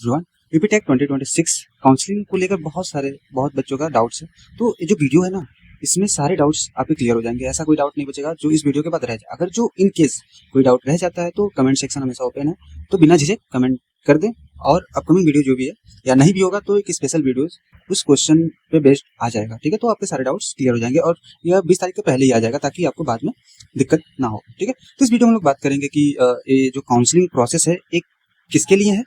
Everyone, यूपीटेक 2026 counselling को लेकर बहुत बच्चों का डाउट्स है। तो ये जो वीडियो है ना, इसमें सारे डाउट्स आपके क्लियर हो जाएंगे। ऐसा कोई डाउट नहीं बचेगा जो इस वीडियो के बाद रह जाए। अगर जो इन केस कोई डाउट रह जाता है तो कमेंट सेक्शन हमेशा ओपन है, तो बिना झिझक कमेंट कर दें। और अपकमिंग वीडियो जो भी है या नहीं भी होगा तो एक स्पेशल वीडियो उस क्वेश्चन पे बेस्ड आ जाएगा। ठीक है, तो आपके सारे डाउट्स क्लियर हो जाएंगे और यह 20 तारीख के पहले ही आ जाएगा ताकि आपको बाद में दिक्कत ना हो। ठीक है, तो इस वीडियो में हम लोग बात करेंगे कि ये जो काउंसलिंग प्रोसेस है एक किसके लिए है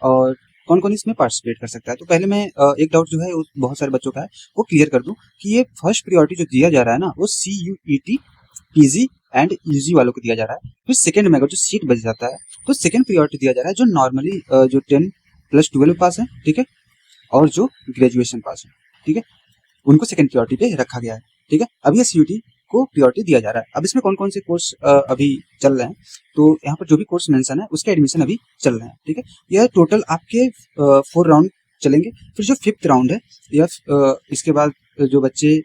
और कौन कौन इसमें पार्टिसिपेट कर सकता है। तो पहले मैं एक डाउट जो है वो बहुत सारे बच्चों का है वो क्लियर कर दूं कि ये फर्स्ट प्रायोरिटी जो दिया जा रहा है ना वो CUET PG एंड UG वालों को दिया जा रहा है। फिर सेकंड में अगर जो सीट बच जाता है तो सेकंड प्रायोरिटी दिया जा रहा है जो नॉर्मली जो 10+12 पास है, ठीक है, और जो ग्रेजुएशन पास है, ठीक है, उनको सेकंड प्रायोरिटी पे रखा गया है। ठीक है, अब ये CUT को प्रायोरिटी दिया जा रहा है। अब इसमें कौन कौन से कोर्स अभी चल रहे हैं, तो यहाँ पर जो भी कोर्स मेंशन है उसके एडमिशन अभी चल रहे हैं। ठीक है, यह टोटल आपके 4 राउंड चलेंगे। फिर जो 5th राउंड है या इसके बाद जो बच्चे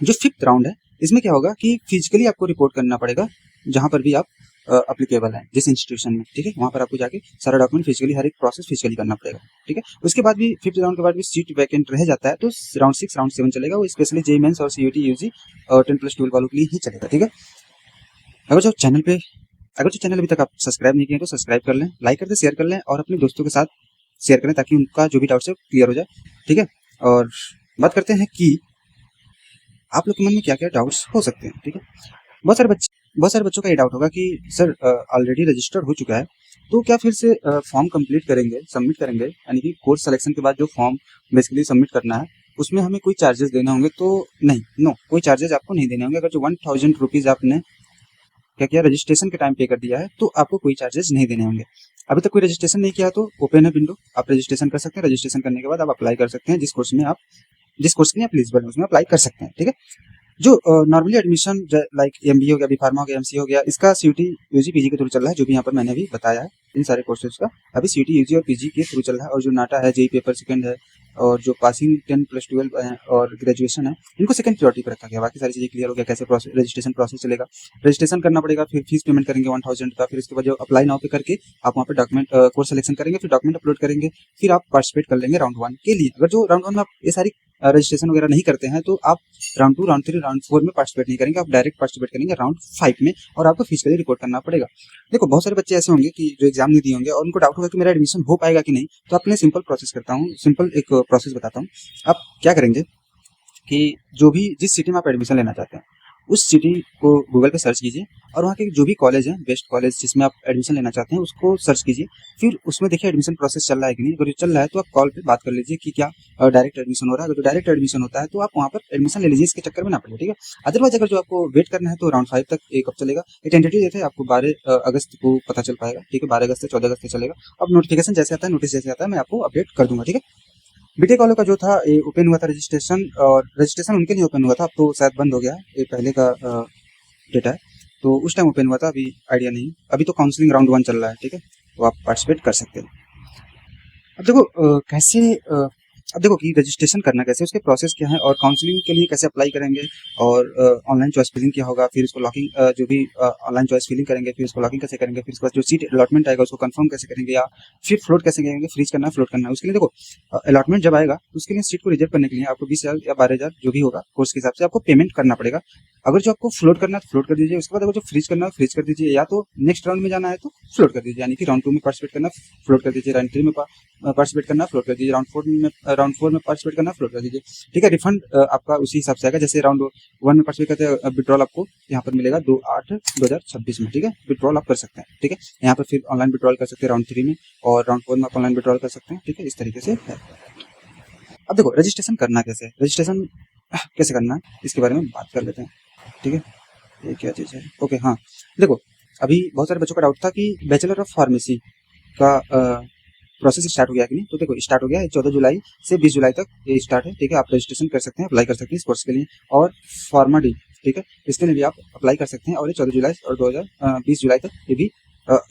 जो 5th राउंड है इसमें क्या होगा कि फिजिकली आपको रिपोर्ट करना पड़ेगा जहाँ पर भी आप अप्लीकेबल है, जिस इंस्टीट्यूशन में। ठीक है, वहाँ पर आपको जाके सारा डॉक्यूमेंट फिजिकली, हर एक प्रोसेस फिजिकली करना पड़ेगा। ठीक है, उसके बाद भी 5th राउंड के बाद भी सीट वैकेंट रह जाता है तो राउंड 6 राउंड 7 चलेगा। वो स्पेशली जेईई मेंस और CUT UG और 10+12 वालों के लिए ही चलेगा। ठीक है, अगर जो चैनल अभी तक आप सब्सक्राइब नहीं किए तो सब्सक्राइब कर लें, लाइक कर दें, शेयर कर लें और अपने दोस्तों के साथ शेयर करें ताकि उनका जो भी डाउट्स है क्लियर हो जाए। ठीक है, और बात करते हैं कि आप लोग के मन में क्या क्या डाउट्स हो सकते हैं। ठीक है, बहुत सारे बच्चों का ये डाउट होगा कि सर ऑलरेडी रजिस्टर्ड हो चुका है तो क्या फिर से फॉर्म कंप्लीट करेंगे, सबमिट करेंगे, यानी कि कोर्स सिलेक्शन के बाद जो फॉर्म बेसिकली सबमिट करना है उसमें हमें कोई चार्जेस देने होंगे? तो नहीं, नो, कोई चार्जेस आपको नहीं देने होंगे। अगर जो 1000 रुपीज़ आपने क्या किया रजिस्ट्रेशन के टाइम पे कर दिया है तो आपको कोई चार्जेस नहीं देने होंगे। अभी तक कोई रजिस्ट्रेशन नहीं किया तो ओपन है विंडो, आप रजिस्ट्रेशन कर सकते हैं। रजिस्ट्रेशन करने के बाद आप अप्लाई कर सकते हैं जिस कोर्स के लिए आप एलिजिबल हैं उसमें अप्लाई कर सकते हैं। ठीक है, जो नॉर्मली एडमिशन लाइक MBA हो गया, B.Pharma हो गया, MC हो गया, इसका CUT UG PG के थ्रू चल रहा है। जो भी यहाँ पर मैंने अभी बताया है इन सारे कोर्सेज का अभी CUT UG और PG के थ्रू चल रहा है। और जो नाटा है, जेईई पेपर सेकंड है और जो पासिंग 10+12 है और ग्रेजुएशन है इनको सेकंड प्रायोरिटी पर रखा गया। बाकी सारी चीज़ें क्लियर हो गया कैसे रजिस्ट्रेशन प्रोसेस चलेगा। रजिस्ट्रेशन करना पड़ेगा, फिर फीस पेमेंट करेंगे 1000 का, फिर उसके बाद जो अप्लाई नाउ पे करके आप वहाँ पे डॉक्यूमेंट कोर्स सिलेक्शन करेंगे, फिर डॉक्यूमेंट अपलोड करेंगे, फिर आप पार्टिसिपेट कर लेंगे राउंड 1 के लिए। अगर जो राउंड 1 में आप ये सारी रजिस्ट्रेशन वगैरह नहीं करते हैं तो आप राउंड 2, राउंड 3, राउंड 4 में पार्टिसिपेट नहीं करेंगे, आप डायरेक्ट पार्टिसिपेट करेंगे राउंड 5 में और आपको फिजिकली रिपोर्ट करना पड़ेगा। देखो, बहुत सारे बच्चे ऐसे होंगे कि जो एग्जाम नहीं दिए होंगे और उनको डाउट होगा कि मेरा एडमिशन हो पाएगा कि नहीं। तो आपके लिए सिंपल प्रोसेस करता हूँ, सिंपल एक प्रोसेस बताता हूँ। आप क्या करेंगे कि जो भी जिस सिटी में आप एडमिशन लेना चाहते हैं उस सिटी को गूगल पे सर्च कीजिए और वहाँ के जो भी कॉलेज है, बेस्ट कॉलेज जिसमें आप एडमिशन लेना चाहते हैं उसको सर्च कीजिए। फिर उसमें देखिए एडमिशन प्रोसेस चल रहा है कि नहीं। अगर ये चल रहा है तो आप कॉल पे बात कर लीजिए कि क्या डायरेक्ट एडमिशन हो रहा है। अगर जो डायरेक्ट एडमिशन होता है तो आप वहाँ पर एडमिशन ले लीजिए, इसके चक्कर में ना पड़े। ठीक है, अदरवाइज अगर जो आपको वेट करना है तो राउंड 5 तक एक कब चलेगा, ये टेंटेटिव डेट है, आपको 12 अगस्त को पता चल पाएगा। ठीक है, 12 अगस्त से 14 अगस्त तक चलेगा। अब नोटिफिकेशन जैसे आता है, नोटिस जैसे आता है, मैं आपको अपडेट कर दूंगा। ठीक है, बीटेक वालों का जो था ये ओपन हुआ था रजिस्ट्रेशन, और रजिस्ट्रेशन उनके लिए ओपन हुआ था, अब तो शायद बंद हो गया, ये पहले का डेटा है। तो उस टाइम ओपन हुआ था, अभी आइडिया नहीं। अभी तो काउंसलिंग राउंड 1 चल रहा है। ठीक है, तो आप पार्टिसिपेट कर सकते हैं। अब देखो अब देखो कि रजिस्ट्रेशन करना कैसे, उसके प्रोसेस क्या है और काउंसलिंग के लिए कैसे अप्लाई करेंगे और ऑनलाइन चॉइस फिलिंग क्या होगा, फिर उसको लॉकिंग जो भी ऑनलाइन चॉइस फिलिंग करेंगे, फिर उसको लॉकिंग कैसे करेंगे, फिर उसके बाद जो सीट अलॉटमेंट आएगा उसको कंफर्म कैसे करेंगे, या फिर फ्लोट कैसे करेंगे, फ्रीज करना है, फ्लोट करना है। उसके लिए देखो अलॉटमेंट जब आएगा तो उसके लिए सीट को रिजर्व करने के लिए आपको 20,000 या 12,000 जो भी होगा कोर्स के हिसाब से आपको पेमेंट करना पड़ेगा। अगर जो आपको फ्लोट करना है तो फ्लोट कर दीजिए, उसके बाद अगर जो फ्रीज करना है फ्रीज कर दीजिए, या तो नेक्स्ट राउंड में जाना है तो फ्लोट कर दीजिए, यानी कि राउंड 2 में पार्टिसिपेट करना फ्लोट कर दीजिए, राउंड 3 में पार्टिसिपेट करना फ्लोट कर दीजिए, राउंड 4 में पार्टिसिपेट करना फ्लोट कर दीजिए। ठीक है, रिफंड आपका उसी हिसाब से आएगा। जैसे राउंड 1 में पार्टिसिपेट करते हैं विड्रॉल आपको यहाँ पर मिलेगा 2/8/2026 में। ठीक है, विड्रॉल आप कर सकते हैं। ठीक है, यहाँ पर फिर ऑनलाइन विड्रॉल कर सकते हैं राउंड 3 में, और राउंड 4 में आप ऑनलाइन विड्रॉल कर सकते हैं। ठीक है, इस तरीके से है। अब देखो रजिस्ट्रेशन करना कैसे है, रजिस्ट्रेशन कैसे करना है इसके बारे में बात कर लेते हैं। ठीक है, ये क्या चीज़ है, ओके, हाँ देखो, अभी बहुत सारे बच्चों का डाउट था कि बैचलर ऑफ फार्मेसी का प्रोसेस स्टार्ट हो गया कि नहीं। तो देखो स्टार्ट हो गया है, 14 जुलाई से 20 जुलाई तक ये स्टार्ट है। ठीक है, आप रजिस्ट्रेशन कर सकते हैं, अप्लाई कर सकते हैं इस कोर्स के लिए। और फार्मा डी, ठीक है, इसके लिए भी आप अप्लाई कर सकते हैं और ये 14 जुलाई और 2020 जुलाई तक ये भी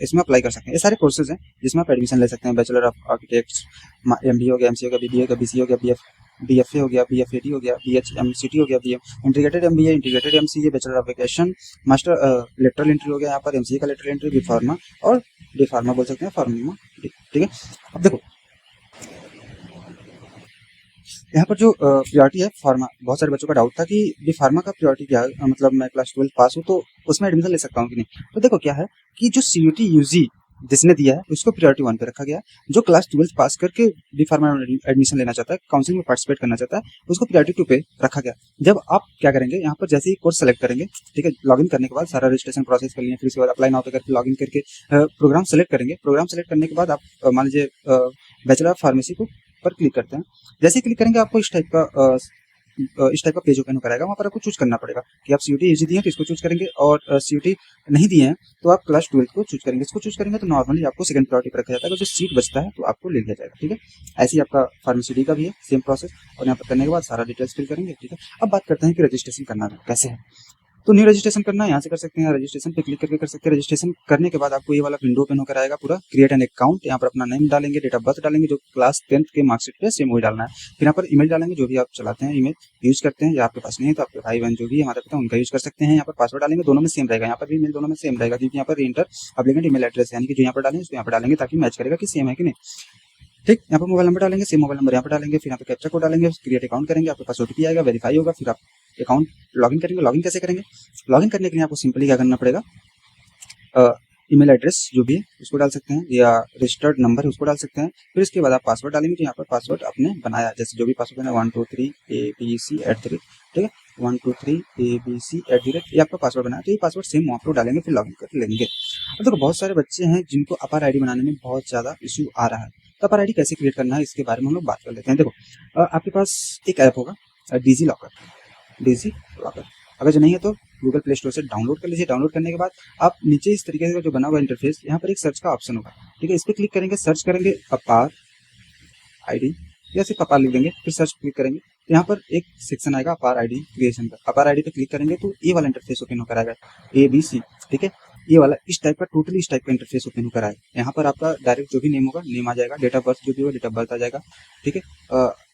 इसमें अप्लाई कर सकते हैं। ये सारे कोर्सेज हैं जिसमें आप एडमिशन ले सकते हैं। बैचलर ऑफ आर्किटेक्ट्स, MBA हो गया, MC हो गया, BBA हो गया, BCA हो गया, BF BFA हो गया, BFAD हो गया, BHMCT हो गया, BM integrated MBA, integrated MCA, bachelor of education, master lateral entry हो गया यहाँ पर, MCA का लेटरल एंट्री, बी फार्मा और डी फार्मा बोल सकते हैं, फार्मा, ठीक है। अब देखो यहाँ पर जो प्रियोरिटी है फार्मा, बहुत सारे बच्चों का डाउट था कि बी फार्मा का प्रियोरिटी क्या है, मतलब मैं क्लास 12 पास हूँ तो उसमें एडमिशन ले सकता हूँ कि नहीं। तो देखो क्या है कि जो CUT UG जिसने दिया है उसको प्रायोरिटी 1 पे रखा गया है। जो क्लास 12 पास करके बी फार्मा एडमिशन लेना चाहता है, काउंसलिंग में पार्टिसिपेट करना चाहता है, उसको प्रायोरिटी 2 पे रखा गया। जब आप क्या करेंगे यहाँ पर जैसे ही कोर्स सेलेक्ट करेंगे, ठीक है, लॉगिन करने के बाद सारा रजिस्ट्रेशन प्रोसेस कर लिए, फिर उसके बाद अप्लाई नाउ पे करके लॉगिन करके प्रोग्राम सेलेक्ट करेंगे। प्रोग्राम सेलेक्ट करने के बाद आप मान लीजिए बैचलर ऑफ फार्मेसी को पर क्लिक करते हैं। जैसे ही क्लिक करेंगे आपको इस टाइप का पेज ओपन कराएगा। वहाँ पर आपको चूज करना पड़ेगा कि आप CUT UG दिए हैं तो इसको चूज करेंगे, और CUT नहीं दिए हैं तो आप क्लास 12 को चूज करेंगे। इसको चूज करेंगे तो नॉर्मली आपको सेकंड प्रायोरिटी पर रखा जाता है, जो सीट बचता है तो आपको ले लिया जाएगा, ठीक है। ऐसे ही आपका फार्मेसी डी का भी है सेम प्रोसेस, और यहाँ पर करने के बाद सारा डिटेल्स फिल करेंगे, ठीक है। अब बात करते हैं कि रजिस्ट्रेशन करना कैसे है। तो न्यू रजिस्ट्रेशन करना है, यहाँ से कर सकते हैं, रजिस्ट्रेशन पे क्लिक करके कर सकते हैं। रजिस्ट्रेशन करने के बाद आपको ये वाला विंडो ओपन होकर आएगा पूरा, क्रिएट एन अकाउंट। यहाँ पर अपना नेम डालेंगे, डेट ऑफ बर्थ डालेंगे, जो क्लास 10th के मार्कशीट पे सेम वही डालना है। फिर यहाँ पर ईमेल डालेंगे, जो भी आप चलाते हैं ईमेल यूज करते हैं, या आपके पास नहीं है तो आपके भाई बहन जो भी है हमारे पिता उनका यूज कर सकते हैं। यहाँ पर पासवर्ड डालेंगे, दोनों में सेम रहेगा, यहाँ पर भी ईमेल दोनों में सेम रहेगा, क्योंकि यहाँ पर इंटर एप्लीकेंट ईमेल एड्रेस यानी कि जो यहाँ पर डालेंगे उसको यहाँ पर डालेंगे ताकि मैच करेगा कि सेम है कि नहीं, ठीक। यहाँ पर मोबाइल नंबर डालेंगे, सेम मोबाइल नंबर यहाँ पर डालेंगे, फिर यहाँ पे कैप्चा कोड डालेंगे, क्रिएट अकाउंट करेंगे, आपके पास OTP आएगा, वेरीफाई होगा, फिर आप अकाउंट लॉगिन करेंगे। लॉगिन कैसे करेंगे? लॉगिन करने के लिए आपको सिंपली क्या करना पड़ेगा, ईमेल एड्रेस जो भी है उसको डाल सकते हैं, या रजिस्टर्ड नंबर है उसको डाल सकते हैं। फिर इसके बाद आप पासवर्ड डालेंगे, तो यहाँ पर पासवर्ड आपने बनाया जैसे जो भी पासवर्ड है 123ABC@, ठीक है, 123ABC@, ये आपका पासवर्ड बनाया, तो ये पासवर्ड सेम वहाँ पर डालेंगे, फिर लॉगिन कर लेंगे। अब देखो बहुत सारे बच्चे हैं जिनको अपार ID बनाने में बहुत ज़्यादा इशू आ रहा है, तो अपार ID कैसे क्रिएट करना है इसके बारे में हम लोग बात कर लेते हैं। देखो आपके पास एक ऐप होगा डिजी लॉकर, अगर जो नहीं है तो गूगल प्ले स्टोर से डाउनलोड कर लीजिए। डाउनलोड करने के बाद आप नीचे इस तरीके से जो बना हुआ इंटरफेस, यहाँ पर एक सर्च का ऑप्शन होगा, ठीक है, इस पर क्लिक करेंगे, सर्च करेंगे अपार ID, या सिर्फ अपार लिख देंगे, फिर सर्च क्लिक करेंगे तो यहाँ पर एक सेक्शन आएगा अपार ID क्रिएशन का। अपार ID पे क्लिक करेंगे तो ये वाला इंटरफेस ओपन होकर आएगा, ABC, ठीक है, ये वाला इस टाइप का टोटली इस टाइप का इंटरफेस ओपन होकर आए। यहाँ पर आपका डायरेक्ट जो भी नेम होगा नेम आ जाएगा, डेट ऑफ बर्थ जो भी होगा डेट ऑफ बर्थ आ जाएगा, ठीक है,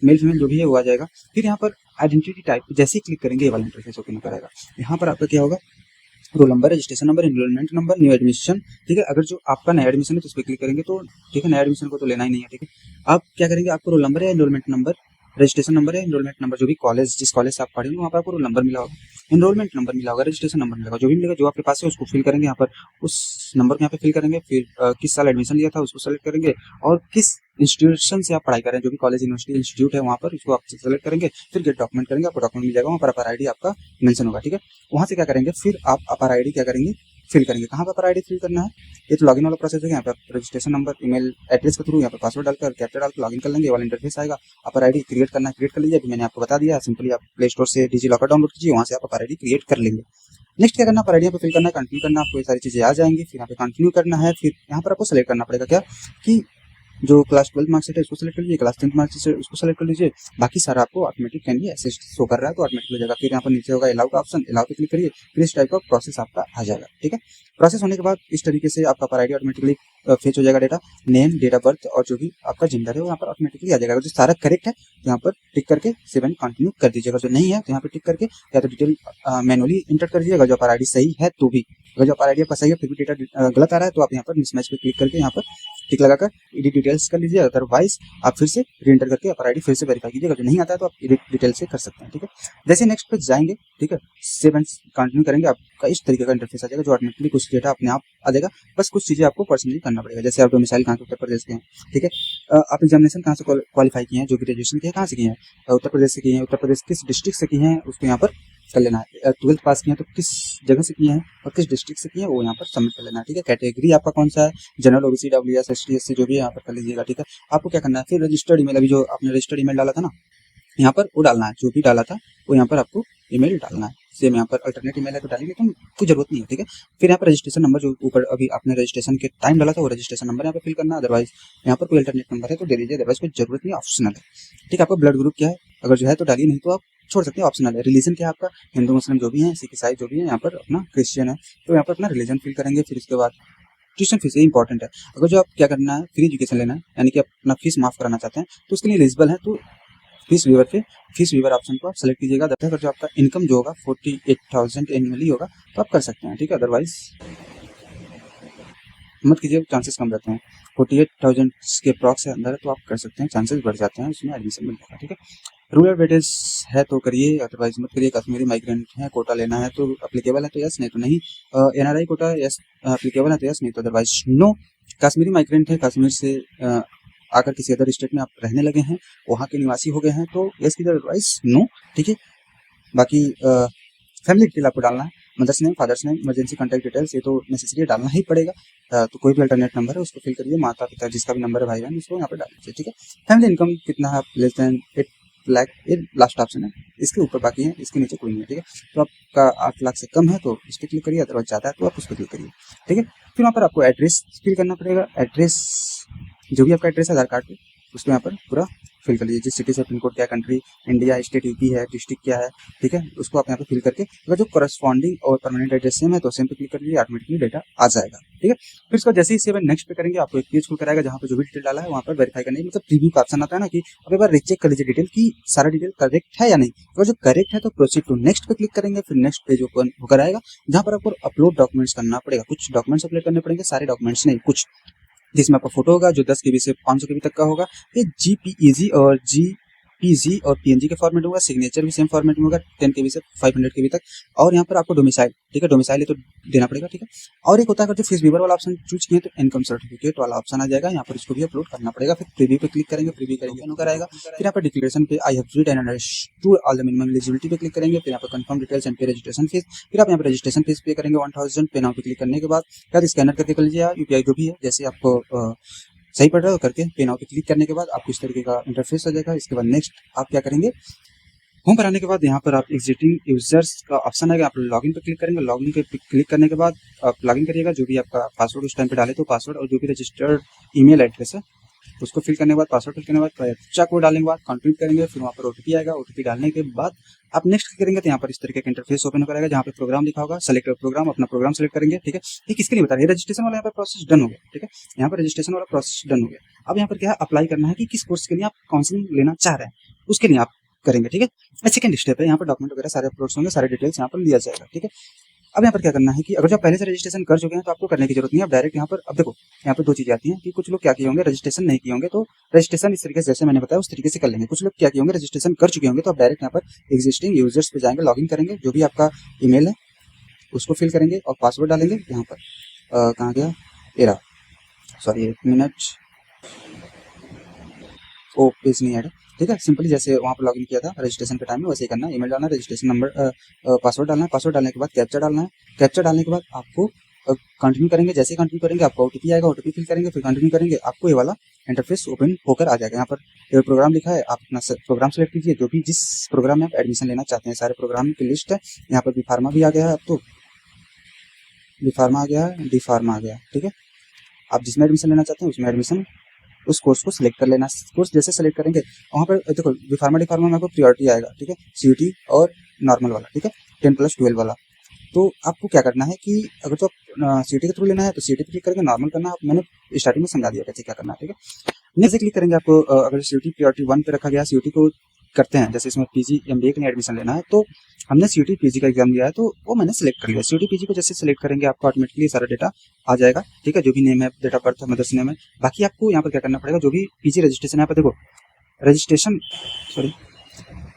मेल फीमेल जो भी है वो आ जाएगा। फिर यहाँ पर आइडेंटिटी टाइप जैसे ही क्लिक करेंगे ये वाला इंटरफेस ओपन होकर आएगा। यहाँ पर आपका क्या होगा, roll number, registration number, enrolment number, new admission, ठीक है। अगर जो आपका नया एडमिशन है तो उस पर क्लिक करेंगे तो ठीक है, नया एडमिशन को तो लेना ही नहीं है, ठीक है। आप क्या करेंगे, आपको रोल नंबर या एनरोलमेंट नंबर, रजिस्ट्रेशन नंबर है, एनरोलमेंट नंबर, जो भी कॉलेज जिस कॉलेज से आप पढ़ेंगे वहाँ पर आपको रोल नंबर मिला होगा, एनरोलमेंट नंबर मिला होगा, रजिस्ट्रेशन नंबर मिलेगा, जो भी मिलेगा जो आपके पास है उसको फिल करेंगे। यहाँ पर उस नंबर को यहाँ पे फिल करेंगे, फिर किस साल एडमिशन लिया था उसको सेलेक्ट करेंगे, और किस इंस्टीट्यूशन से आप पढ़ाई करें, जो भी कॉलेज यूनिवर्सिटी इंस्टीट्यूट है वहाँ पर उसको आप सेलेक्ट करेंगे। फिर गेट डॉक्यूमेंट करेंगे, आपको डॉक्यूमेंट मिल जाएगा, वहाँ पर अपार ID आपका मेंशन होगा, ठीक है। वहाँ से क्या करेंगे, फिर आप अपार ID क्या करेंगे, फिल करेंगे। कहाँ पर अपार ID फिल करना है, ये तो लॉगिन वाला प्रोसेस है। यहाँ पर रजिस्ट्रेशन नंबर, ईमेल एड्रेस के थ्रू यहाँ पर पासवर्ड डालकर कैप्चा डालकर लॉगिन कर लेंगे, ये वाला इंटरफेस आएगा। अपार ID क्रिएट करना है, क्रिएट कर लीजिए, अभी मैंने आपको बता दिया, सिंपली आप प्ले स्टोर से डिजी लॉकर डाउनलोड कीजिए, वहाँ से आप अपार ID क्रिएट कर लेंगे। नेक्स्ट क्या करना, अपार ID पे फिल करना है, कंटिन्यू करना, आपको ये सारी चीजें आ जाएंगी। फिर यहाँ पे कंटिन्यू करना है, फिर यहाँ पर आपको सेलेक्ट करना पड़ेगा क्या कि जो क्लास 12 मार्क्सिट है उसको सेलेक्ट कर लीजिए, क्लास 10 मार्क्सिट है उसको सेलेक्ट कर लीजिए, बाकी सारा आपको ऑटोमेटिक कैंडी ऐसे शो कर रहा है तो ऑटोमेटिक हो जाएगा। फिर यहाँ पर नीचे होगा अलाउ का ऑप्शन, अलाउ पे क्लिक करिए, फिर इस टाइप का प्रोसेस आपका आ जाएगा, ठीक है। प्रोसेस होने के बाद इस तरीके से आपका अपार ID ऑटोमेटिकली फेच हो जाएगा, data name, date of birth और जो भी आपका जेंडर है वो यहाँ पर ऑटोमेटिकली आ जाएगा। अगर जो सारा करेक्ट है तो यहाँ पर टिक करके सेव एंड कंटिन्यू कर दीजिएगा, जो नहीं है तो यहाँ पर टिक करके या तो डिटेल मैनुअली इंटर कर दीजिएगा। जो अपार ID सही है तो भी, अगर जो अपार ID आपका सही है फिर भी डेटा गलत आ रहा है तो आप यहाँ पर मिसमैच पे क्लिक करके यहाँ पर टिक लगाकर एडिट डिटेल्स कर लीजिए, अदरवाइज आप फिर से रीएंटर करके अपार ID फिर से वेरीफाई कीजिएगा। जो नहीं आता है तो आप एडिट डिटेल से कर सकते हैं, ठीक है। जैसे नेक्स्ट पे जाएंगे, ठीक है, सेव एंड कंटिन्यू करेंगे, आपका इस तरीके का इंटरफेस आ जाएगा, जो ऑटोमेटिकली कुछ डेटा अपने आप आ जाएगा। बस कुछ चीजें आपको पर्सनली करना पड़ेगा, जैसे आप डोमिसाइल कहाँ से, उत्तर प्रदेश के हैं, ठीक है, आप एग्जामिनेशन कहाँ से क्वालिफाई किए हैं, जो भी ग्रेजुएशन किए हैं कहाँ से किए हैं, उत्तर प्रदेश से किए हैं, उत्तर प्रदेश किस डिस्ट्रिक्ट से किए हैं उसको यहाँ पर कर लेना है। 12th पास किए हैं तो किस जगह से किए हैं और किस डिस्ट्रिक्ट से किए हैं वो यहाँ पर सबमिट कर लेना है, ठीक है। कैटेगरी आपका कौन सा है, general, OBC, WS, ST, SC जो भी है यहाँ पर कर लीजिएगा, ठीक है। आपको क्या करना है, फिर रजिस्टर्ड ईमेल, अभी जो आपने रजिस्टर्ड ईमेल डाला था ना यहाँ पर वो डालना है, जो भी डाला था वो यहाँ पर आपको ईमेल डालना है। सेम यहाँ पर अल्टरनेट ईमेल है तो डालेंगे तो कोई जरूरत नहीं है, ठीक है। फिर यहाँ पर रजिस्ट्रेशन नंबर जो ऊपर अभी आपने रजिस्ट्रेशन के टाइम डाला था वो रजिस्ट्रेशन नंबर यहाँ पे फिल करना, अदरवाइज यहाँ पर कोई अल्टरनेट नंबर है तो दे दीजिए, अदरवाइज कोई जरूरत नहीं, ऑप्शनल है, ठीक है। आपका ब्लड ग्रुप क्या है, अगर जो है तो डालिए, नहीं तो आप छोड़ सकते हैं, ऑप्शनल है। रिलीजन क्या है आपका, हिंदू मुस्लिम जो भी है, सिख ईसाई जो भी है, यहाँ पर अपना क्रिश्चियन है तो यहाँ पर अपना रिलीजन फिल करेंगे। फिर उसके बाद ट्यूशन फीस ये इंपॉर्टेंट है, अगर जो आप क्या करना है फ्री एजुकेशन लेना है यानी कि अपना फीस माफ कराना चाहते हैं तो उसके लिए एलिजिबल है तो फीस वीवर ऑप्शन को आप सेलेक्ट कीजिएगा। अगर जो आपका इनकम जो होगा 48,000 एनुअली होगा तो आप कर सकते हैं, ठीक है। अदरवाइज मत कीजिए, चांसेस कम रहते हैं। 48,000 के अप्रॉक्स से अंदर है तो आप कर सकते हैं, चांसेस बढ़ जाते हैं, उसमें एडमिशन मिल जाएगा, ठीक है। रूरल वेटेज है तो करिए, अदरवाइज मत करिए। कश्मीरी माइग्रेंट है, कोटा लेना है तो अप्लीकेबल है तो यस, नहीं तो नहीं। एनआरआई कोटा यस अप्लीकेबल है तो यस, नहीं तो अदरवाइज नो। कश्मीरी माइग्रेंट है, कश्मीर से आकर किसी अदर स्टेट में आप रहने लगे हैं, वहाँ के निवासी हो गए हैं तो यस कीजिए, अदरवाइज नो, ठीक है। बाकी फैमिली डिटेल आपको डालना है, mother's name, father's name, emergency contact details, ये तो नेसेसरी डालना ही पड़ेगा। तो कोई भी अल्टरनेट नंबर है उसको फिल करिए, माता पिता जिसका भी नंबर है भाई बहन उसको यहाँ पर डाल दीजिए, ठीक है। फैमिली इनकम कितना है, लेस देन 8 लाख, ये लास्ट ऑप्शन है, इसके ऊपर बाकी है, इसके नीचे कोई नहीं है, ठीक है। तो आपका 8 लाख से कम है तो इस पर क्लिक करिए, अदरवाइज ज़्यादा है तो आप उस पर क्लिक करिए, ठीक है। फिर वहाँ पर आपको एड्रेस फिल करना पड़ेगा। एड्रेस जो भी आपका एड्रेस है आधार कार्ड पे, उसको यहाँ पर पूरा फिल कर लीजिए। जिस सिटी से, पिन कोड क्या है, कंट्री इंडिया, स्टेट यूपी है, डिस्ट्रिक्ट क्या है, ठीक है, उसको आप यहाँ पे फिल करके अगर जो करस्पॉन्डिंग और परमानेंट एड्रेस सेम है तो सेम पे क्लिक कर लीजिए, ऑटोमेटिकली डेटा आ जाएगा, ठीक है। फिर उसको जैसे ही सेव एंड नेक्स्ट पे करेंगे आपको एक पेज खुल कराएगा जहाँ पे जो भी डिटेल डाला है वहाँ पर वेरीफाई करने मतलब प्रीव्यू का ऑप्शन आता है ना, कि अब एक बार रीचेक कर लीजिए डिटेल की सारा डिटेल करेक्ट है या नहीं। अगर जो करेक्ट है तो प्रोसीड टू नेक्स्ट पे क्लिक करेंगे, फिर नेक्स्ट पेज ओपन होकर आएगा जहाँ पर आपको अपलोड डॉक्यूमेंट्स करना पड़ेगा। कुछ डॉक्यूमेंट्स अपलोड करने पड़ेंगे, सारे डॉक्यूमेंट्स नहीं, कुछ जिसमें आपका फोटो होगा जो 10 KB से 500 KB तक का होगा, ये JPEG और JPG और PNG के फॉर्मेट होगा। सिग्नेचर भी सेम फॉर्मेट में होगा 10 KB से 500 KB तक। और यहाँ पर आपको डोमिसाइल, ठीक है, डोमिसाइल तो देना पड़ेगा, ठीक है। और एक होता है अगर जो फीस वीवर वाला ऑप्शन चूज किए तो इनकम सर्टिफिकेट वाला ऑप्शन आ जाएगा, यहाँ पर इसको भी अपलोड करना पड़ेगा। फिर प्रीव्यू पे क्लिक करेंगे, प्रीव्यू करेंगे होकर आएगा। फिर यहाँ पर डिक्लेरेशन पे I have read and understood all the minimum eligibility पे क्लिक करेंगे। फिर यहाँ पर कंफर्म डिटेल्स एंड पे रजिस्ट्रेशन फीस, फिर आप यहाँ पर रजिस्ट्रेशन फीस पे करेंगे 1000। पे नाउ पे क्लिक करने के बाद यार स्कैनर करके कर लीजिए, UPI जो भी है जैसे आपको सही पड़ रहा है करके पे नाउ पे क्लिक करने के बाद आपको इस तरीके का इंटरफेस आ जाएगा। इसके बाद नेक्स्ट आप क्या करेंगे, होम पर आने के बाद यहाँ पर आप एग्जिस्टिंग यूजर्स का ऑप्शन आएगा, आप लॉगिन पे क्लिक करेंगे। लॉगिन पे क्लिक करने के बाद आप लॉगिन करिएगा, जो भी आपका पासवर्ड उस टाइम पे डाले तो पासवर्ड, और जो भी रजिस्टर्ड ईमेल एड्रेस है उसको फिल करने के बाद, पासवर्ड फिल करने के बाद, कैप्चा कोड डालने के बाद कंटिन्यू करेंगे। फिर वहाँ पर OTP आएगा, OTP डालने के बाद आप नेक्स्ट करेंगे तो यहाँ पर इस तरीके का इंटरफेस ओपन हो जाएगा जहाँ पे प्रोग्राम लिखा होगा। सेलेक्ट प्रोग्राम, अपना प्रोग्राम सेलेक्ट करेंगे, ठीक है। ये किसके लिए बता रहे हैं, रजिस्ट्रेशन वाला यहाँ पर प्रोसेस डन हो गया, ठीक है। यहाँ पर रजिस्ट्रेशन वाला प्रोसेस डन हो गया। अब यहाँ पर क्या है, अप्लाई करना है कि किस कोर्स के लिए आप काउंसलिंग लेना चाह रहे हैं, उसके लिए आप करेंगे, ठीक है। सेकंड स्टेप है, यहाँ पर डॉक्यूमेंट वगैरह सारे अपलोड होंगे, सारे डिटेल्स यहाँ पर लिया जाएगा, ठीक है। अब यहाँ पर क्या करना है कि अगर जो आप पहले से रजिस्ट्रेशन कर चुके हैं तो आपको करने की जरूरत नहीं है। आप डायरेक्ट यहाँ पर, अब देखो यहाँ पर दो चीजें आती हैं कि कुछ लोग क्या किए होंगे, रजिस्ट्रेशन नहीं किए होंगे तो रजिस्ट्रेशन इस तरीके से जैसे मैंने बताया उस तरीके से कर लेंगे। कुछ लोग क्या किए होंगे, रजिस्ट्रेशन कर चुके होंगे तो आप डायरेक्ट यहाँ पर एग्जिस्टिंग यूजर्स पे जाएंगे, लॉगिन करेंगे, जो भी आपका ईमेल है उसको फिल करेंगे और पासवर्ड डालेंगे। यहाँ पर कहाँ गया, एरा, सॉरी 1 मिनट, ओ पेज नहीं ऐड, ठीक है। सिंपली जैसे वहाँ पर लॉगिन किया था रजिस्ट्रेशन के टाइम में वैसे ही करना है। ईमेल डालना है, रजिस्ट्रेशन नंबर, पासवर्ड डालना है, पासवर्ड डालने के बाद कैप्चा डालना है, कैप्चा डालने के बाद आपको कंटिन्यू करेंगे। जैसे ही कंटिन्यू करेंगे आपको OTP आएगा, OTP फिल करेंगे, फिर कंटिन्यू करेंगे, आपको ये वाला इंटरफेस ओपन होकर आ जाएगा। यहाँ पर प्रोग्राम लिखा है, आप अपना प्रोग्राम सेलेक्ट कीजिए, जो भी जिस प्रोग्राम में आप एडमिशन लेना चाहते हैं। सारे प्रोग्राम की लिस्ट है, यहाँ पर बी फार्मा भी आ गया है, अब तो बी फार्मा आ गया है, डी फार्मा आ गया, ठीक है। आप जिसमें एडमिशन लेना चाहते हैं उसमें एडमिशन, उस कोर्स को सिलेक्ट कर लेना। कोर्स जैसे सेलेक्ट करेंगे वहाँ पर देखो बी फार्मा डी फार्मा में आपको प्रियोरिटी आएगा, ठीक है, CUT और नॉर्मल वाला, ठीक है, 10+12 वाला। तो आपको क्या करना है कि अगर तो आप CUT के थ्रू लेना है तो CUT पे क्लिक करेंगे, नॉर्मल करना है मैंने स्टार्टिंग में समझा दिया कैसे क्या करना है, ठीक है। नेक्स्ट क्लिक करेंगे, आपको अगर CUT प्रियोरिटी 1 पे रखा गया, CUT को करते हैं, जैसे इसमें PG MBA के लिए एडमिशन लेना है तो हमने CUT PG का एग्जाम दिया है तो वो मैंने सेलेक्ट कर लिया। CUT PG को जैसे सेलेक्ट करेंगे आपको ऑटोमेटिकली सारा डेटा आ जाएगा, ठीक है, जो भी नेम है, डेट ऑफ बर्थ है, मदर्स नेम है। बाकी आपको यहाँ पर क्या करना पड़ेगा, जो भी PG रजिस्ट्रेशन यहाँ पर देखो रजिस्ट्रेशन, सॉरी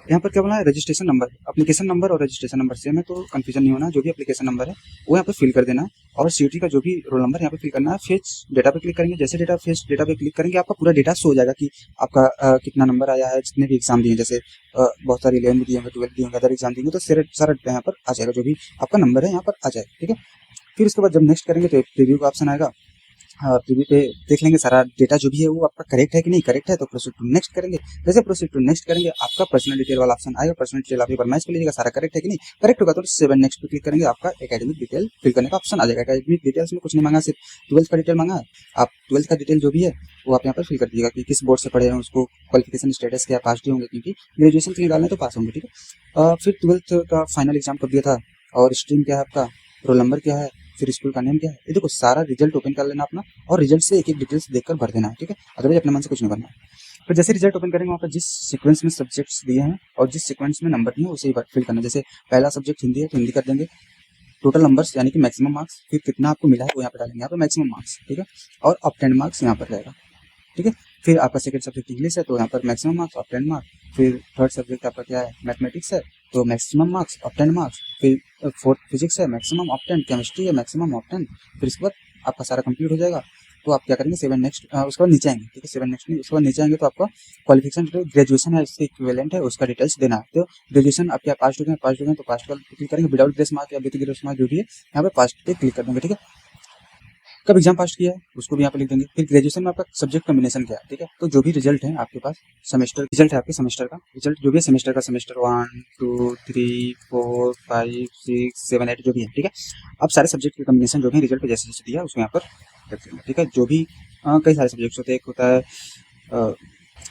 यहाँ पर क्या बोला है, रजिस्ट्रेशन नंबर, एप्लीकेशन नंबर और रजिस्ट्रेशन नंबर सेम है तो कंफ्यूजन नहीं होना। जो भी एप्लीकेशन नंबर है वो यहाँ पर फिल कर देना है और CUT का जो भी रोल नंबर यहाँ पे फिल करना है। फेच डेटा पे क्लिक करेंगे, जैसे फेच डेटा पे क्लिक करेंगे आपका पूरा डेटा शो हो जाएगा कि आपका कितना नंबर आया है, जितने भी एग्जाम दिए, जैसे बहुत सारे 11 दिए होंगे, 12 दिए होंगे, अदर एग्जाम दिए तो सारा डेटा यहाँ पर आ जाएगा, जो भी आपका नंबर है यहाँ पर आ जाएगा, ठीक है। फिर उसके बाद जब नेक्स्ट करेंगे तो प्रीव्यू का ऑप्शन आएगा, प्रीव्यू पे देख लेंगे सारा डेटा जो भी है वो आपका करेक्ट है कि नहीं, करेक्ट है तो प्रोसीड टू नेक्स्ट करेंगे। जैसे प्रोसीड टू नेक्स्ट करेंगे आपका पर्सनल डिटेल वाला ऑप्शन आएगा, पर्सनल डिटेल आप एक बार मैच कर लीजिएगा सारा करेक्ट है कि नहीं, करेक्ट होगा तो 7 नेक्स्ट पे क्लिक करेंगे, आपका एकेडमिक डिटेल फिल करने का ऑप्शन आ जाएगा। एकेडमिक डिटेल्स में कुछ नहीं मांगा, सिर्फ 12th का डिटेल मांगा है, आप 12th का डिटेल जो भी है वो आप यहाँ पर फिल कर दीजिएगा कि किस बोर्ड से पढ़े हैं, उसको क्वालिफिकेशन स्टेटस क्या, पास होंगे, क्योंकि ग्रेजुएशन के लिए डालना है तो पास होंगे, ठीक है। फिर 12th का फाइनल एग्जाम कब दिया था और स्ट्रीम क्या है आपका, रोल नंबर क्या है, फिर स्कूल का नेम क्या है, ये देखो सारा रिजल्ट ओपन कर लेना अपना और रिजल्ट से एक एक डिटेल्स देखकर भर देना है, ठीक है। अदरवाइज अपने मन से कुछ नहीं करना है। फिर जैसे रिजल्ट ओपन करेंगे वहाँ पर जिस सीक्वेंस में सब्जेक्ट्स दिए हैं और जिस सीक्वेंस में नंबर दिए हैं उसे ही फिल करना है। जैसे पहला सब्जेक्ट हिंदी है तो हिंदी कर देंगे, टोटल नंबर्स यानी कि मैक्सिमम मार्क्स, फिर कितना आपको मिला है वो यहाँ पर डालेंगे, यहाँ पर मैक्सिमम मार्क्स, ठीक है, और ऑब्टेन्ड मार्क्स यहाँ पर रहेगा, ठीक है। फिर आपका सेकंड सब्जेक्ट इंग्लिश है तो यहाँ पर मैक्सिमम मार्क्स ऑब्टेन्ड मार्क्स। फिर थर्ड सब्जेक्ट आपका क्या है, मैथमेटिक्स है तो मैक्सिमम मार्क्स ऑब्टेन्ड मार्क्स। फिर फोर्थ फिजिक्स है, मैक्सिमम ऑब्टेन्ड। केमिस्ट्री है, मैक्सिमम ऑब्टेन्ड। फिर इसके बाद आपका सारा कंप्लीट हो जाएगा तो आप क्या करेंगे, 7 नेक्स्ट, उसके बाद नीचे आएंगे, ठीक है, 7 नेक्स्ट नहीं, उसके बाद नीचे आएंगे तो आपका क्वालिफिकेशन ग्रेजुएशन है, इसके इक्विवेलेंट है, उसका डिटेल्स देना है। तो ग्रेजुएशन आप क्या पास हो गए, तो पास पर क्लिक करेंगे, विदाउट ग्रेस मार्क या विद ग्रेस मार्क जो भी है यहाँ पर पास पे क्लिक कर देंगे, ठीक है। कब एग्जाम पास किया है उसको भी यहाँ पे लिख देंगे। फिर ग्रेजुएशन में आपका सब्जेक्ट कॉम्बिनेशन क्या है, ठीक है, तो जो भी रिजल्ट है आपके पास, सेमेस्टर रिजल्ट है आपके सेमेस्टर का रिजल्ट जो भी है, सेमेस्टर का, सेमेस्टर 1 2 3 4 5 6 7 8 जो भी है, ठीक है। अब सारे सब्जेक्ट के कॉम्बिनेशन जो भी रिजल्ट पे जैसे जैसे दिया उसको यहाँ पर रख देंगे, ठीक है। जो भी कई सारे सब्जेक्ट्स होते हैं, एक होता है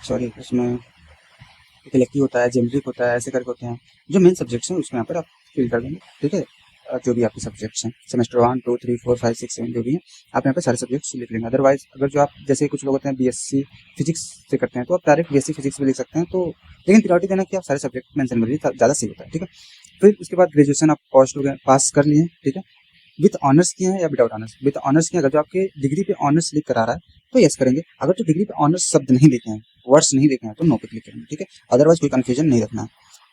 सॉरी उसमें इलेक्टिव होता है, जेनरिक होता है, ऐसे करके होते हैं। जो मेन सब्जेक्ट्स हैं उसको यहाँ पर आप फिल कर देंगे, ठीक है। जो भी आपके सब्जेक्ट्स हैं, सेमेस्टर 1 2 3 4 5 6 7 जो भी हैं, आप यहाँ पे सारे सब्जेक्ट्स लिख लेंगे। अदरवाइज अगर जो आप जैसे कुछ लोग होते हैं बीएससी फिजिक्स से करते हैं तो आप डायरेक्ट बीएससी फिजिक्स भी लिख सकते हैं, तो लेकिन प्रायोरिटी देना कि आप सारे सब्जेक्ट मेंशन करिए, ज़्यादा सही होता है, ठीक है। फिर उसके बाद ग्रेजुएशन आप पास कर लिए, ठीक है, विथ ऑनर्स किए हैं या विदाउट ऑनर्स। विथ ऑनर्स किए, अगर जो आपके डिग्री पे ऑनर्स लिख कर आ रहा है तो यस करेंगे। अगर जो डिग्री पे ऑनर्स शब्द नहीं लिखे हैं, वर्ड्स नहीं लिखे हैं तो नो पे क्लिक करेंगे, ठीक है। अदरवाइज कोई कन्फ्यूजन नहीं रखना है,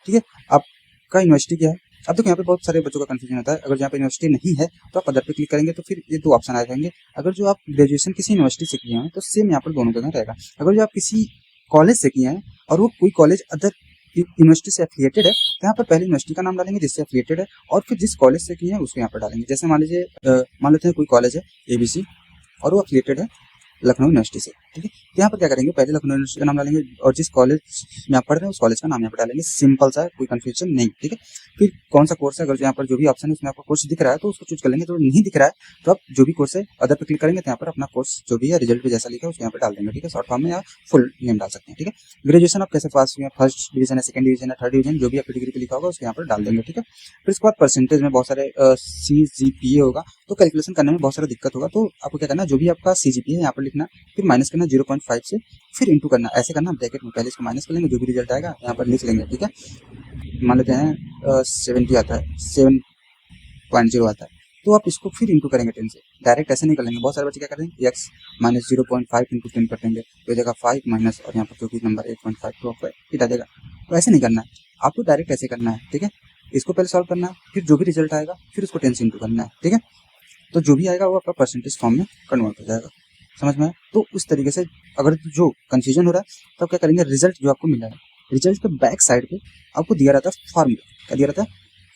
ठीक है। आपका यूनिवर्सिटी क्या है, अब देखो यहाँ पे बहुत सारे बच्चों का कंफ्यूजन होता है। अगर यहाँ पे यूनिवर्सिटी नहीं है तो आप अदर पे क्लिक करेंगे तो फिर ये 2 ऑप्शन आ जाएंगे। अगर जो आप ग्रेजुएशन किसी यूनिवर्सिटी से किए हैं तो सेम यहाँ पर दोनों जगह रहेगा। अगर जो आप किसी कॉलेज से किए हैं और वो कोई कॉलेज अदर यूनिवर्सिटी से एफिलिएटेड है तो यहाँ पर पहले यूनिवर्सिटी का नाम डालेंगे जिससे एफिलिएटेड है, और फिर जिस कॉलेज से किए हैं उसको यहाँ पर डालेंगे। जैसे मान लेते हैं कोई कॉलेज है ABC और वो एफिलिएटेड है लखनऊ यूनिवर्सिटी से, ठीक है। तो यहाँ पर क्या करेंगे, पहले लखनऊ यूनिवर्सिटी का नाम डालेंगे और जिस कॉलेज में आप पढ़ रहे हैं उस कॉलेज का नाम यहाँ पर डालेंगे। सिंपल सा है, कोई कंफ्यूजन नहीं, ठीक है। फिर कौन सा कोर्स है, अगर यहाँ पर जो भी ऑप्शन है उसमें आपको कोर्स दिख रहा है तो उसको चूज कर लेंगे। तो नहीं दिख रहा है तो आप जो भी कोर्स है अदर पे क्लिक करेंगे तो यहाँ पर अपना कोर्स जो भी है रिजल्ट पे जैसा लिखा है उसको यहाँ पर डाल देंगे, ठीक है। शॉर्ट फॉर्म में या फुल नेम डाल सकते हैं, ठीक है। ग्रेजुएशन आप कैसे पास हुए हैं, फर्स्ट डिवीजन है, सेकंड डिवीजन है, थर्ड डिवीजन, जो भी आपकी डिग्री पे लिखा होगा उसको यहाँ पर डाल देंगे, ठीक है। फिर इसके बाद परसेंटेज में बहुत सारे CGPA होगा तो कैलकुलेशन करने में बहुत सारा दिक्कत होगा, तो आपको क्या करना है, जो भी आपका CGPA है यहाँ पर लिखना, फिर माइनस करना 0.5 से, फिर इंटू करना, ऐसे करना ब्रैकेट में, पहले इसको माइनस कर लेंगे, जो भी रिजल्ट आएगा यहाँ पर लिख लेंगे, ठीक है। मान लेते हैं 70 आता है, 7.0 आता है तो आप इसको फिर इंटू करेंगे 10 से, डायरेक्ट ऐसे नहीं कर लेंगे। बहुत सारे बच्चे क्या करेंगे, x माइनस 0.5 इंटू 10 कर देंगे तो जगह 5 माइनस और यहाँ पर जो भी नंबर 8.5 तो आपको इट आ जाएगा। तो ऐसे नहीं करना है, आपको डायरेक्ट ऐसे करना है, ठीक है। इसको पहले सॉल्व करना है, फिर जो भी रिजल्ट आएगा फिर उसको 10 से इंटू करना है, ठीक है। तो जो भी आएगा वो आपका परसेंटेज फॉर्म में कन्वर्ट हो जाएगा, समझ में आया। तो उस तरीके से अगर जो कंफ्यूजन हो रहा है तो क्या करेंगे, रिजल्ट जो आपको मिला है, रिजल्ट के बैक साइड पे आपको दिया रहता है फार्मूला, क्या दिया रहता है,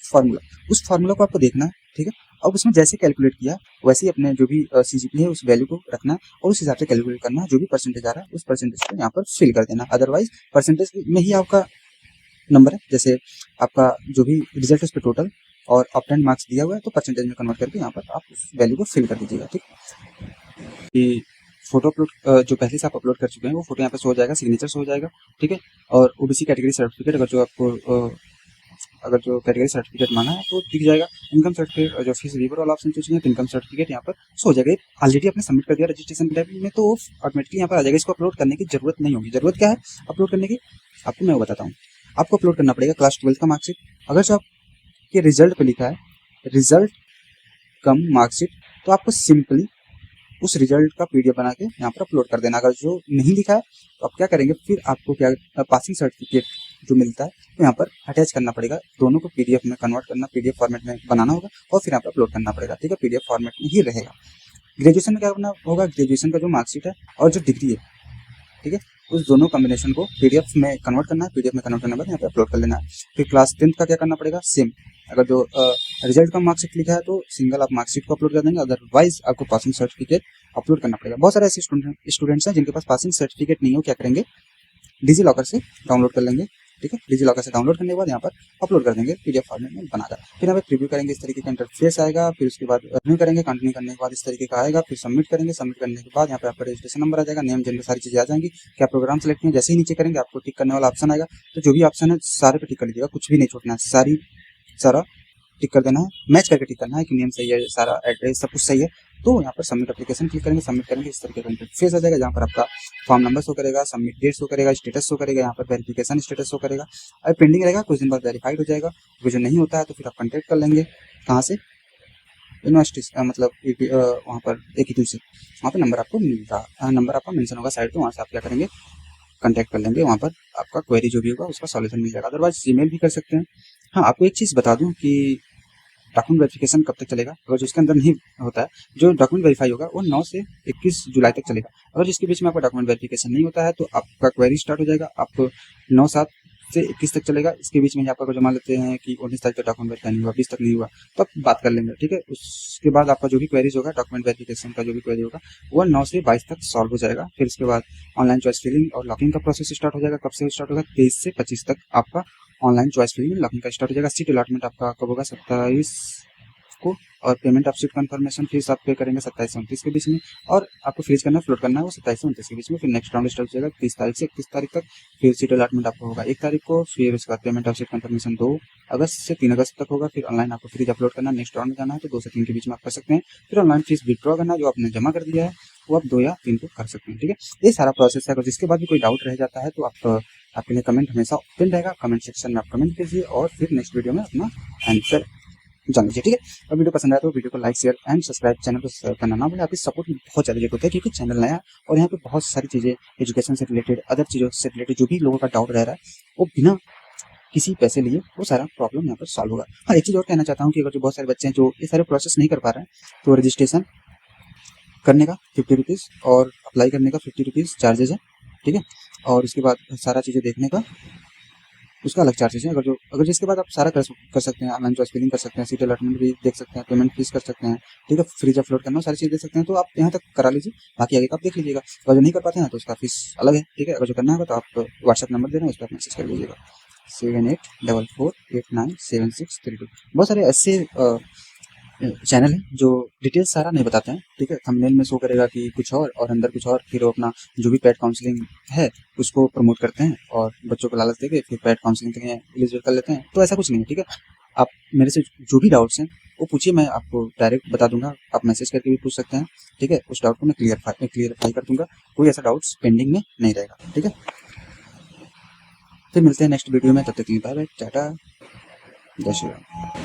फार्मूला। उस फार्मूला को आपको देखना है, ठीक है। अब उसमें जैसे कैलकुलेट किया वैसे ही अपने जो भी CGPA है उस वैल्यू को रखना है और उस हिसाब से कैलकुलेट करना है। जो भी परसेंटेज आ रहा है उस परसेंटेज को यहाँ पर फिल कर देना। अदरवाइज परसेंटेज में ही आपका नंबर है, जैसे आपका जो भी रिजल्ट है उस पर टोटल और ऑब्टेन्ड मार्क्स दिया हुआ है तो परसेंटेज में कन्वर्ट करके यहाँ पर आप उस वैल्यू को फिल कर दीजिएगा, ठीक। कि फोटो अपलोड जो पहले से आप अपलोड कर चुके हैं वो फोटो यहाँ पे शो हो जाएगा, सिग्नेचर शो हो जाएगा, ठीक है। और OBC कैटेगरी सर्टिफिकेट अगर जो आपको अगर जो कैटेगरी सर्टिफिकेट मांगा है तो दिख जाएगा। इनकम सर्टिफिकेट और जो फीस वीवर वाला ऑप्शन चूज किया तो इनकम सर्टिफिकेट यहाँ पर शो हो जाएगा। ऑलरेडी आपने सबमिट कर दिया रजिस्ट्रेशन के टाइम में तो ऑटोमेटिकली यहाँ पर आ जाएगा। इसको अपलोड करने की जरूरत नहीं होगी। जरूरत क्या है अपलोड करने की, आपको मैं वो बताता हूँ। आपको अपलोड करना पड़ेगा क्लास 12 का मार्कशीट। अगर जो आपके रिजल्ट पे लिखा है रिजल्ट कम मार्कशीट तो आपको सिंपली उस रिजल्ट का PDF बना के यहाँ पर अपलोड कर देना। अगर जो नहीं लिखा है तो आप क्या करेंगे, फिर आपको क्या पासिंग सर्टिफिकेट जो मिलता है तो यहाँ पर अटैच करना पड़ेगा। दोनों को PDF में कन्वर्ट करना, PDF फॉर्मेट में बनाना होगा और फिर यहाँ पर अपलोड करना पड़ेगा, ठीक है। PDF फॉर्मेट में ही रहेगा। ग्रेजुएशन में क्या करना होगा, ग्रेजुएशन का जो मार्कशीट है और जो डिग्री है, ठीक है, उस दोनों कॉम्बिनेशन को PDF में कन्वर्ट करना है। PDF में कन्वर्ट करने के बाद यहाँ पे अपलोड कर लेना है। फिर क्लास 10th का क्या करना पड़ेगा, सेम। अगर जो रिजल्ट का मार्कशीट लिखा है तो सिंगल आप मार्कशीट को अपलोड कर देंगे, अदरवाइज आपको पासिंग सर्टिफिकेट अपलोड करना पड़ेगा। बहुत सारे ऐसे स्टूडेंट्स हैं जिनके पास पासिंग सर्टिफिकेट नहीं हो, क्या करेंगे, डिजी लॉकर से डाउनलोड कर लेंगे, ठीक है। डिजी लॉकर से डाउनलोड करने के बाद यहाँ पर अपलोड कर देंगे PDF फॉर्मेट में बनाकर। फिर यहाँ पे प्रीव्यू करेंगे, इस तरीके का इंटरफेस आएगा। फिर उसके बाद रिव्यू करेंगे, कंटिन्यू करने के बाद इस तरीके का आएगा। फिर सबमिट करेंगे, सबमिट करने के बाद यहाँ पे आपका रजिस्ट्रेशन नंबर आ जाएगा, नेम जेंडर सारी चीजें आ जाएंगी। क्या प्रोग्राम सेलेक्ट किया, जैसे ही नीचे करेंगे आपको टिक करने वाला ऑप्शन आएगा। तो जो भी ऑप्शन है सारे पे टिक कर लीजिएगा, कुछ भी नहीं छोड़ना है, सारा टिक कर देना है, मैच करके टिक करना है कि नेम सही है, सारा एड्रेस सब कुछ सही है तो यहाँ पर सबमिट एप्लीकेशन क्लिक करेंगे, सबमिट करेंगे, इस तरीके का इंटरफेस आ जाएगा जहाँ पर आपका फॉर्म नंबर शो करेगा, सबमिट डेट शो करेगा, स्टेटस शो करेगा, यहाँ पर वेरिफिकेशन स्टेटस शो करेगा। अगर पेंडिंग रहेगा कुछ दिन बाद वेरीफाइड हो जाएगा, अगर जो नहीं होता है तो फिर आप कॉन्टैक्ट कर लेंगे कहाँ से, यूनिवर्सिटी मतलब वहाँ पर AQ से, वहाँ पर नंबर आपको मिलेगा, नंबर आपका मेंशन होगा साइड पे, वहाँ से आप क्या करेंगे कॉन्टैक्ट कर लेंगे, वहाँ पर आपका क्वेरी जो भी होगा उसका सॉल्यूशन मिल जाएगा। अदरवाइज ईमेल भी कर सकते हैं। हाँ, आपको एक चीज़ बता दूँ कि डॉक्यूमेंट वेरिफिकेशन कब तक चलेगा, अगर जो इसके अंदर नहीं होता है, जो डॉक्यूमेंट वेरीफाई होगा वो 9 से 21 जुलाई तक चलेगा। अगर जिसके बीच में आपका डॉक्यूमेंट वेरिफिकेशन नहीं होता है तो आपका क्वेरी स्टार्ट हो जाएगा, आप 9/7 से 21 तक चलेगा। इसके बीच में आपका जमा लेते हैं कि 19 तारीख तक डॉक्यूमेंट वेरीफाई नहीं हुआ, 20 तक नहीं हुआ, तब बात कर लेंगे, ठीक है। उसके बाद आपका जो भी क्वेरीज होगा, डॉक्यूमेंट वेरिफिकेशन का जो भी क्वेरी होगा वो 9 से 22 तक सॉल्व हो जाएगा। फिर इसके बाद ऑनलाइन चॉइस फिलिंग और लॉकिंग का प्रोसेस स्टार्ट हो जाएगा। कब से स्टार्ट होगा? 23 से 25 तक आपका ऑनलाइन चॉइस फिलिंग लॉकिंग का स्टार्ट हो जाएगा। सीट अलॉटमेंट आपका कब होगा? 27 को, और payment of seat confirmation fees आप पे करेंगे 27 से 29 के बीच में, और आपको फ्रीज करना है, फ्लोट करना है वो 27 से 29 के बीच में। फिर नेक्स्ट राउंड स्टार्ट हो जाएगा 30 तारीख से 31 तारीख तक। फिर सीट अलॉटमेंट आपको होगा 1 तारीख को, फिर उसके बाद पेमेंट ऑफ सीट कंफर्मेशन 2 अगस्त से 3 अगस्त तक होगा। फिर ऑनलाइन आपको फ्रीज अपलोड करना है, नेक्स्ट राउंड में जाना है तो 2 से 3 के बीच में आप कर सकते हैं। फिर ऑनलाइन फीस विड्रॉ करना है, जो आपने जमा कर दिया है वो आप 2 या 3 को कर सकते हैं, ठीक है। ये सारा प्रोसेस है। अगर जिसके बाद भी कोई डाउट रह जाता है तो आप आपके लिए कमेंट हमेशा ओपन रहेगा, कमेंट सेक्शन में आप कमेंट कीजिए और फिर नेक्स्ट वीडियो में अपना आंसर जान लीजिए, ठीक है। और वीडियो पसंद आया तो वीडियो को like share and subscribe, channel को सब्सक्राइब करना ना भूलें। आपकी सपोर्ट में बहुत ज़्यादा जरूरत है क्योंकि चैनल नया है और यहाँ पे बहुत सारी चीज़ें एजुकेशन से रिलेटेड, अदर चीज़ों से रिलेटेड जो भी लोगों का डाउट रह रहा है वो बिना किसी पैसे लिए वो सारा प्रॉब्लम यहाँ पर सॉल्व होगा। हाँ, एक चीज़ और कहना चाहता हूँ कि अगर जो बहुत सारे बच्चे हैं जो ये सारे प्रोसेस नहीं कर पा रहे हैं तो रजिस्ट्रेशन करने का 50 रुपीज़ और अप्लाई करने का 50 रुपीज़ चार्जेज है, ठीक है। और उसके बाद सारा चीज़ें देखने का उसका अलग चार्जेस है। अगर जिसके बाद आप सारा कर सकते हैं, ऑनलाइन चॉइस फिलिंग कर सकते हैं, सीट अलॉटमेंट भी देख सकते हैं, पेमेंट फीस कर सकते हैं, ठीक है, फ्रीज अपलोड करना सारी चीज़ देख सकते हैं, तो आप यहाँ तक करा लीजिए, बाकी आगे का आप देख लीजिएगा। अगर जो नहीं कर पाते हैं तो उसका फीस अलग है, ठीक है। अगर जो करना होगा तो आप व्हाट्सएप नंबर दे रहे हैं उस पर आप मैसेज कर लीजिएगा 7844897632। बहुत सारे ऐसे चैनल है जो डिटेल्स सारा नहीं बताते हैं, ठीक है। थंबनेल में शो करेगा कि कुछ और अंदर कुछ और, फिर वो अपना जो भी पेड काउंसलिंग है उसको प्रमोट करते हैं और बच्चों को लालच देके फिर पेड काउंसलिंग के लिए एलिजिबल कर लेते हैं। तो ऐसा कुछ नहीं है, ठीक है। आप मेरे से जो भी डाउट्स हैं वो पूछिए, मैं आपको डायरेक्ट बता दूंगा, आप मैसेज करके भी पूछ सकते हैं, ठीक है। उस डाउट को मैं क्लियरफाई कर दूंगा, कोई ऐसा डाउट्स पेंडिंग में नहीं रहेगा, ठीक है। फिर मिलते हैं नेक्स्ट वीडियो में, तब तक के लिए बाय बाय, टाटा, जय श्री राम।